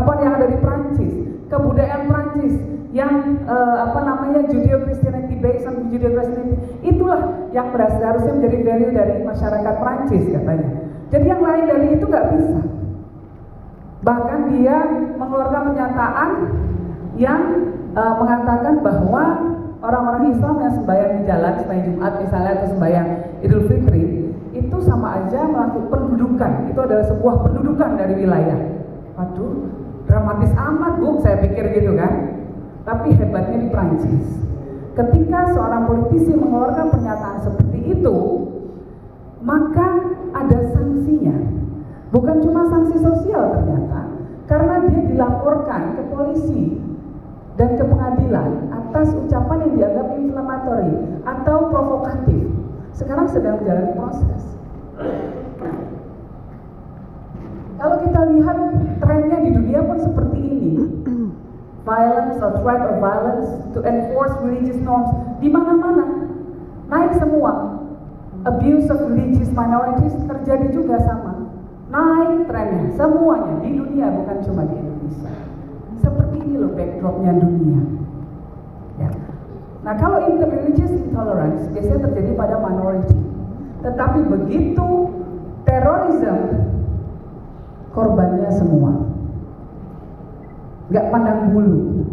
yang ada di Prancis, kebudayaan Prancis yang Judeo-Christianity based on Judeo-Christianity, itulah yang harusnya menjadi value dari masyarakat Prancis katanya. Jadi yang lain dari itu nggak bisa. Bahkan dia mengeluarkan pernyataan yang mengatakan bahwa orang-orang Islam yang sembahyang di jalan, sembahyang Jumat misalnya atau sembahyang Idul Fitri, itu sama aja melakukan pendudukan. Itu adalah sebuah pendudukan dari wilayah. Waduh, dramatis amat Bu, saya pikir gitu kan. Tapi hebatnya di Prancis, ketika seorang politisi mengeluarkan pernyataan seperti itu, maka ada sanksinya. Bukan cuma sanksi sosial ternyata, karena dia dilaporkan ke polisi dan ke pengadilan atas ucapan yang dianggap inflamatory atau provokatif. Sekarang sedang menjalani proses. Kalau kita lihat trennya di dunia pun seperti ini, violence or threat of violence to enforce religious norms di mana-mana naik semua. Abuse of religious minorities terjadi juga sama, naik trennya semuanya di dunia, bukan cuma di Indonesia. Seperti ini loh backdropnya dunia. Ya. Nah kalau interreligious intolerance biasanya terjadi pada minority, tetapi begitu terorisme korbannya semua. Gak pandang bulu,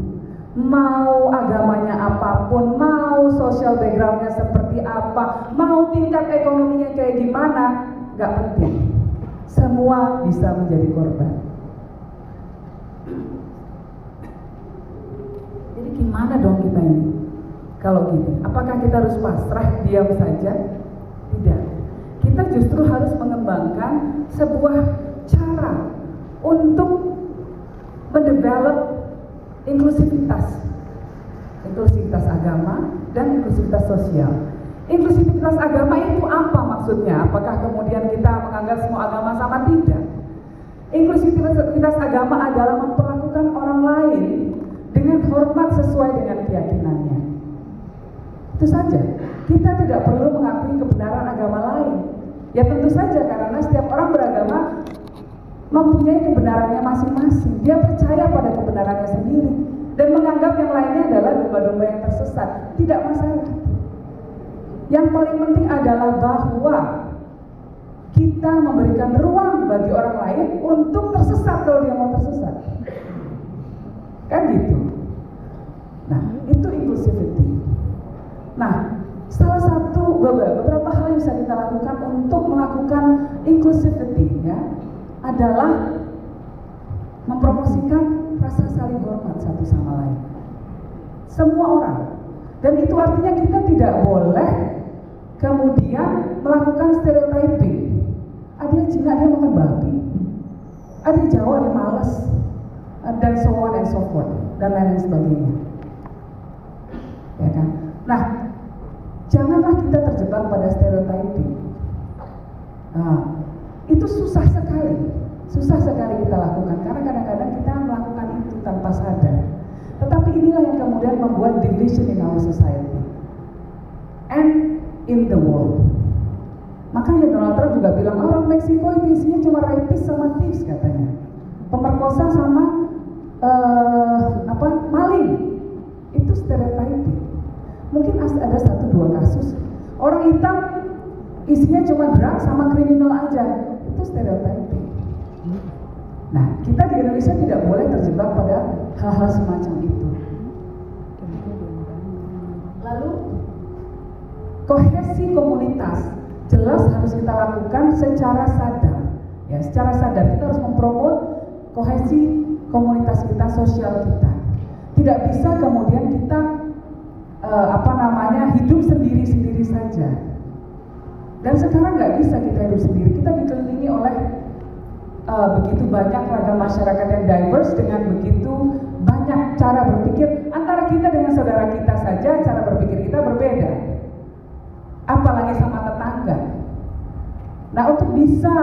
mau agamanya apapun, mau social backgroundnya seperti apa, mau tingkat ekonominya kayak gimana, gak penting, semua bisa menjadi korban. Jadi gimana dong kita ini kalau gini? Apakah kita harus pasrah diam saja? Tidak, kita justru harus mengembangkan sebuah cara untuk mendevelop inklusivitas agama dan inklusivitas sosial. Inklusivitas agama itu apa maksudnya? Apakah kemudian kita menganggap semua agama sama? Tidak. Inklusivitas agama adalah memperlakukan orang lain dengan hormat sesuai dengan keyakinannya. Itu saja. Kita tidak perlu mengakui kebenaran agama lain. Ya tentu saja karena setiap orang beragama mempunyai kebenarannya masing-masing. Dia percaya pada kebenarannya sendiri dan menganggap yang lainnya adalah domba-domba yang tersesat. Tidak masalah. Yang paling penting adalah bahwa kita memberikan ruang bagi orang lain untuk tersesat kalau dia mau tersesat. Kan gitu. Nah, itu inclusivity. Nah, salah satu beberapa hal yang bisa kita lakukan untuk melakukan inclusivity ya adalah mempromosikan rasa saling hormat satu sama lain. Semua orang. Dan itu artinya kita tidak boleh kemudian melakukan stereotyping. Ada Cina dia makan babi, ada Jawa dia malas, dan so on and so forth, dan lain sebagainya. Ya kan? Nah, janganlah kita terjebak pada stereotyping. Nah, itu susah sekali kita lakukan karena kadang-kadang kita melakukan itu tanpa sadar. Tetapi inilah yang kemudian membuat division in our society and in the world. Makanya Donald Trump juga bilang orang Meksiko itu isinya cuma rapist sama thieves katanya, pemerkosa sama maling. Itu stereotyping. Mungkin ada 1-2 kasus orang hitam isinya cuma drug sama kriminal aja, itu stereotyping. Nah, kita di Indonesia tidak boleh terjebak pada hal-hal semacam itu. Lalu, kohesi komunitas jelas harus kita lakukan secara sadar. Ya, secara sadar kita harus mempromot kohesi komunitas kita, sosial kita. Tidak bisa kemudian kita hidup sendiri-sendiri saja. Dan sekarang nggak bisa kita hidup sendiri. Kita dikelilingi oleh begitu banyak ragam masyarakat yang diverse dengan begitu banyak cara berpikir. Antara kita dengan saudara kita saja cara berpikir kita berbeda, apalagi sama tetangga. Nah, untuk bisa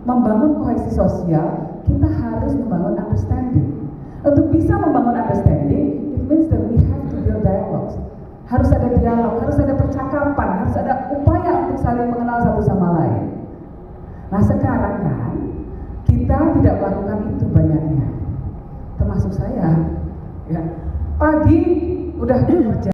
membangun kohesi sosial kita harus membangun understanding. Untuk bisa membangun understanding, it means that we have to build dialogues. Harus ada dialog, harus ada percakapan, harus ada upaya untuk saling mengenal satu sama lain. Nah, sekarang kan kita tidak melakukan itu banyaknya. Ya. Pagi udah kerja.